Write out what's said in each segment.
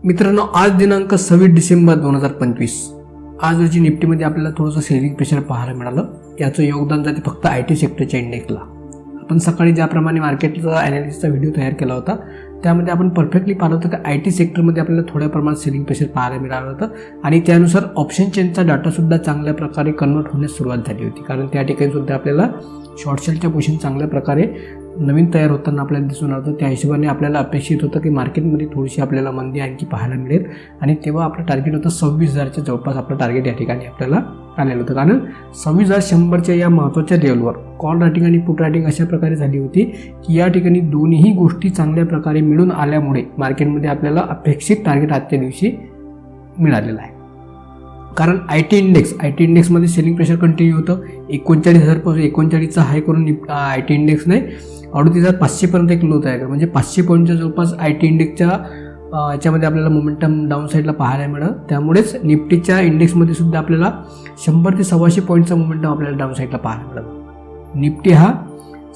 मित्रांनो, आज दिनांक 26 डिसेंबर 2025 आज रोजी निफ्टीमध्ये आपल्याला थोडंसं सेलिंग प्रेशर पाहायला मिळालं. याचं योगदान जाते फक्त IT सेक्टरच्या इंडेक्सला. आपण सकाळी ज्याप्रमाणे मार्केटचा ॲनालिसिसचा व्हिडिओ तयार केला होता त्यामध्ये आपण परफेक्टली पाहिलं होतं की IT सेक्टरमध्ये आपल्याला थोड्या प्रमाणात सेलिंग प्रेशर पाहायला मिळालं होतं आणि त्यानुसार ऑप्शन चेनचा डाटासुद्धा चांगल्या प्रकारे कन्वर्ट होण्यास सुरुवात झाली होती. कारण त्या ठिकाणी सुद्धा आपल्याला शॉर्ट सेलच्या पोझिशन चांगल्या प्रकारे नवीन तयार होताना आपल्याला दिसून आलं. त्या हिशोबाने आपल्याला अपेक्षित होतं की मार्केटमध्ये थोडीशी आपल्याला मंदी आणखी पाहायला मिळेल आणि तेव्हा आपलं टार्गेट होतं 26,000च्या जवळपास. आपलं टार्गेट या ठिकाणी आपल्याला आलेलं होतं कारण 26,100च्या या महत्त्वाच्या लेवलवर कॉल रायटिंग आणि पुट रायटिंग अशा प्रकारे झाली होती की या ठिकाणी दोन्ही गोष्टी चांगल्या प्रकारे मिळून आल्यामुळे मार्केटमध्ये आपल्याला अपेक्षित टार्गेट आजच्या दिवशी मिळालेलं आहे. कारण IT इंडेक्समध्ये सेलिंग प्रेशर कंटिन्यू होतं. 39,000 पासून 39चा हाय करून IT इंडेक्सने 38,500पर्यंत एक लो तयार केला. म्हणजे 500 पॉईंटच्या जवळपास IT इंडेक्सच्या याच्यामध्ये आपल्याला मोमेंटम डाऊन साईडला पाहायला मिळालं. त्यामुळेच निफ्टीच्या इंडेक्समध्ये सुद्धा आपल्याला 100 ते 1,600 पॉईंटचा मोमेंटम आपल्याला डाऊन साईडला पाहायला मिळालं. निफ्टी हा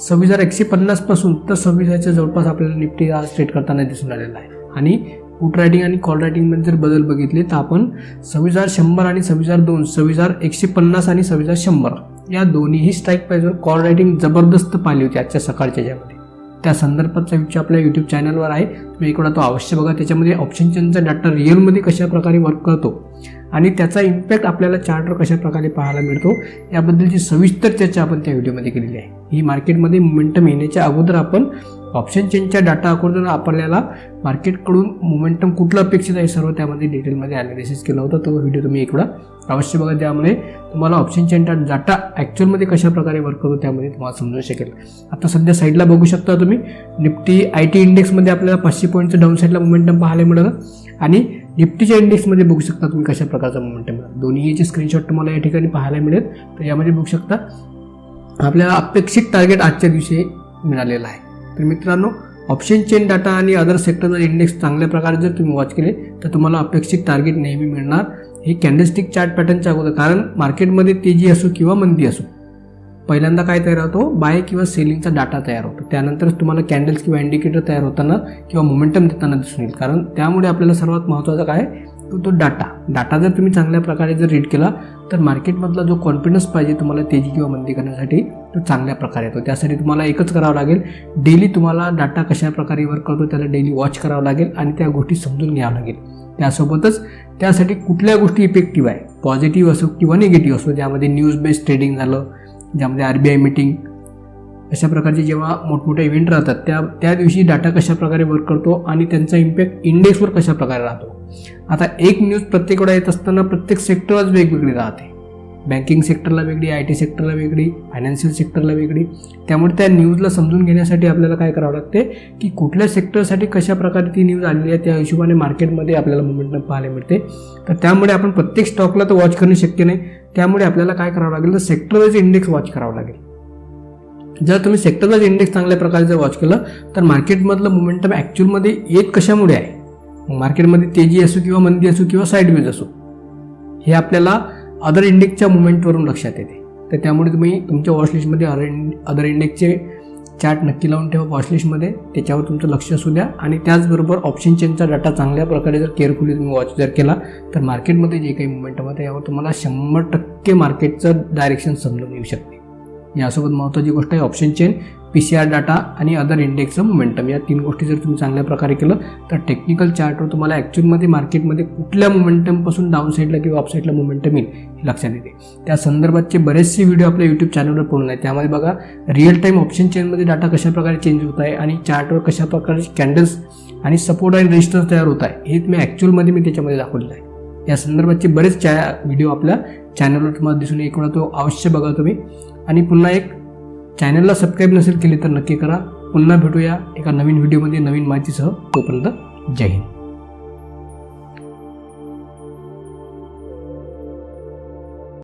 26,150 पासून तर 26,000च्या जवळपास आपल्याला निफ्टी आज ट्रेड करताना दिसून आलेला आहे. आणि पुट रायटिंग आणि कॉल रायटिंगमध्ये जर बदल बघितले तर आपण 26,100 आणि 26,200, 26,150 आणि 26,100 या दोन्हीही स्ट्राईक प्राईजवर कॉल रायटिंग जबरदस्त पाहिली होती आजच्या सकाळच्या ज्यामध्ये. त्या संदर्भाचा व्हिडिओ आपल्या यूट्यूब चॅनलवर आहे, तुम्ही एकदा तो अवश्य बघा. त्याच्यामध्ये ऑप्शन चेनचा डाटा रिअलमध्ये कशा प्रकारे वर्क करतो आणि त्याचा इम्पॅक्ट आपल्याला चार्टवर कशा प्रकारे पाहायला मिळतो याबद्दलची सविस्तर चर्चा आपण त्या व्हिडिओमध्ये केलेली आहे. ही मार्केटमध्ये मोमेंटम येण्याच्या अगोदर आपण ऑप्शन चेनच्या डाटा अगोदर आपल्याला मार्केटकडून मोमेंटम कुठलं अपेक्षित आहे सर्व त्यामध्ये डिटेलमध्ये ॲनालिसिस केला होता. तो व्हिडिओ तुम्ही एकदा अवश्य बघा. त्यामुळे तुम्हाला ऑप्शन चेनचा डाटा ॲक्च्युअलमध्ये कशा प्रकारे वर्क करतो त्यामध्ये तुम्हाला समजू शकेल. आता सध्या साईडला बघू शकता तुम्ही निफ्टी IT इंडेक्समध्ये आपल्याला 500 पॉईंटचं डाऊन साईडला मोमेंटम पाहायला मिळालं आणि निफ्टीच्या इंडेक्समध्ये बघू शकता तुम्ही कशा प्रकारचा मोमेंटम मिळाला. दोन्हीचे स्क्रीनशॉट तुम्हाला या ठिकाणी पाहायला मिळेल. तर यामध्ये बघू शकता आपल्याला अपेक्षित टार्गेट आजच्या दिवशी मिळालेलं आहे. तर मित्रांनो, ऑप्शन चेन डाटा आणि अदर सेक्टरचा इंडेक्स चांगल्या प्रकारे जर तुम्ही वॉच केले तर तुम्हाला अपेक्षित टार्गेट नेहमी मिळणार. हे कॅन्डलस्टिक चार्ट पॅटर्नच्या अगोदर, कारण मार्केटमध्ये तेजी असो किंवा मंदी असो पहिल्यांदा काय तयार होतो, बाय किंवा सेलिंगचा डाटा तयार होतो. त्यानंतरच तुम्हाला कॅन्डल्स किंवा इंडिकेटर तयार होताना किंवा मोमेंटम देताना दिसून येईल. कारण त्यामुळे आपल्याला सर्वात महत्त्वाचा काय तो डाटा जर तुम्ही चांगल्या प्रकारे जर रीड केला तर मार्केटमधला जो कॉन्फिडन्स पाहिजे तुम्हाला तेजी किंवा मंदी करण्यासाठी तो चांगल्या प्रकारे येतो. त्यासाठी तुम्हाला एकच करावं लागेल, डेली तुम्हाला डाटा कशा प्रकारे वर्क करतो त्याला डेली वॉच करावं लागेल आणि त्या गोष्टी समजून घ्यावं लागेल. त्यासोबतच त्यासाठी कुठल्या गोष्टी इफेक्टिव्ह आहे, पॉझिटिव्ह असो किंवा निगेटिव्ह असो, ज्यामध्ये न्यूज बेस्ड ट्रेडिंग झालं, ज्यामध्ये RBI मीटिंग अशा प्रकारचे जेव्हा मोठमोठे इव्हेंट राहतात त्या दिवशी डाटा कशा प्रकारे वर्क करतो आणि त्यांचा इम्पॅक्ट इंडेक्सवर कशा प्रकारे राहतो. आता एक न्यूज प्रत्येक वेळा येत असताना प्रत्येक सेक्टरच वेगवेगळी राहते. बँकिंग सेक्टरला वेगळी, IT सेक्टरला वेगळी, फायनान्शियल सेक्टरला वेगळी. त्यामुळे त्या न्यूजला समजून घेण्यासाठी आपल्याला काय करावं लागते की कुठल्या सेक्टरसाठी कशा प्रकारे ती न्यूज आलेली आहे त्या हिशोबाने मार्केटमध्ये आपल्याला मोमेंटम पाहायला मिळते. तर त्यामुळे आपण प्रत्येक स्टॉकला तर वॉच करणे शक्य नाही. त्यामुळे आपल्याला काय करावं लागेल तर सेक्टर वाईज इंडेक्स वॉच करावं लागेल. जर तुम्ही सेक्टर वाईज इंडेक्स चांगल्या प्रकारे जर वॉच केलं तर मार्केटमधलं मोमेंटम ॲक्च्युअलमध्ये येत कशामुळे आहे, मग तेजी असो किंवा मंदी असो किंवा साईडवेज असो, हे आपल्याला अदर इंडेक्सच्या मुवमेंटवरून लक्षात येते. तर त्यामुळे तुम्ही तुमच्या वॉचलिस्टमध्ये अदर इंडेक्सचे चार्ट नक्की लावून ठेवा वॉचलिस्टमध्ये. त्याच्यावर तुमचं लक्ष असू द्या आणि त्याचबरोबर ऑप्शन चेनचा डाटा चांगल्या प्रकारे जर केअरफुली तुम्ही वॉच जर केला तर मार्केटमध्ये जे काही मुवमेंटम होतं यावर तुम्हाला 100% मार्केटचं डायरेक्शन समजून येऊ शकते. यासोबत महत्त्वाची गोष्ट आहे ऑप्शन चेन, PCR डाटा आणि अदर इंडेक्सचं मोमेंटम. या 3 गोष्टी जर तुम्ही चांगल्या प्रकारे केलं तर टेक्निकल चार्टवर तुम्हाला ॲक्च्युअलमध्ये मार्केटमध्ये कुठल्या मोमेंटमपासून डाऊन साईडला किंवा अप साईडला मोमेंटम येईल हे लक्षात येते. त्या संदर्भातचे बरेचसे व्हिडिओ आपल्या यूट्यूब चॅनलवर पूर्ण आहे. त्यामध्ये बघा रिअल टाईम ऑप्शन चेनमध्ये डाटा कशा प्रकारे चेंज होत आहे आणि चार्टवर कशा प्रकारे कॅन्डल्स आणि सपोर्ट आणि रेजिस्टन्स तयार होत आहे हे तुम्ही ॲक्च्युअलमध्ये मी त्याच्यामध्ये दाखवलेलं आहे. या संदर्भातचे बरेच व्हिडिओ आपल्या चॅनलवर तुम्हाला दिसून एक वेळा तो अवश्य बघा तुम्ही. आणि पुन्हा एक, चॅनलला सबस्क्राईब नसेल केले तर नक्की करा. पुन्हा भेटूया एका नवीन व्हिडिओमध्ये नवीन माहितीसह. तोपर्यंत जय हिंद.